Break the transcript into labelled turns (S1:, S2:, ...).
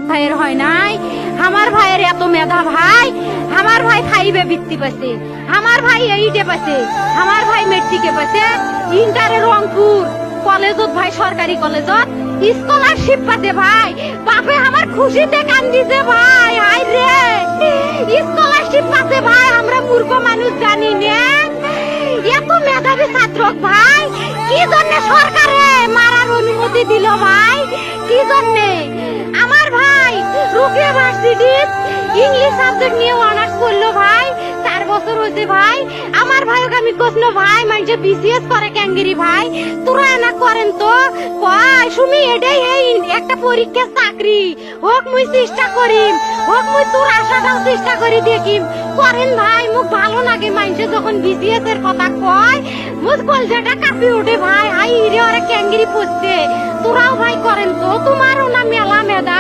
S1: ভাইয়ের হয় নাই। আমার ভাইয়ের এত মেধা ভাই, আমার ভাই 5 বৃত্তি পাইছে, আমার ভাই 8 পাইছে, আমার ভাই মেট্রিকে পাইছে, ইন্টারে রংপুর কলেজত ভাই, সরকারি কলেজত স্কলারশিপ পাতে ভাই। বাপে আমার খুশিতে কান্দিছে ভাই, হাই রে স্কলারশিপ পাতে ভাই। আমরা মূর্খ মানুষ জানি না এত মেধাবী ছাত্র ভাই কি জন্য সরকারে মারার অনুমতি দিল ভাই, কি জন্য? আমার ভাই রুকিয়া ভার্সিটি ইংলিশ সাবজেক্ট নিয়ে অনার্স করলো ভাই, 4 বছর হয়েছে ভাই। আমার ভাইকে আমি কইনো ভাই মানে বিসিএস করে ক্যাঙ্গেরি ভাই, তোরা না করেন তো কয় সুমি এটাই এই একটা পরীক্ষা চাকরি হোক, মুই চেষ্টা করিম, হোক মুই তোর আশাটাও চেষ্টা করি দেখিম। করেন ভাই, মুখ ভালো লাগে মানুষে যখন বিসিএস এর কথা কয়, মুখ কলজাটা কাঁপি ওঠে ভাই। হাই রে ওরা ক্যাঙ্গেরি পড়ছে, তোরাও ভাই করেন তো, তোমারও না মেলা মেধা।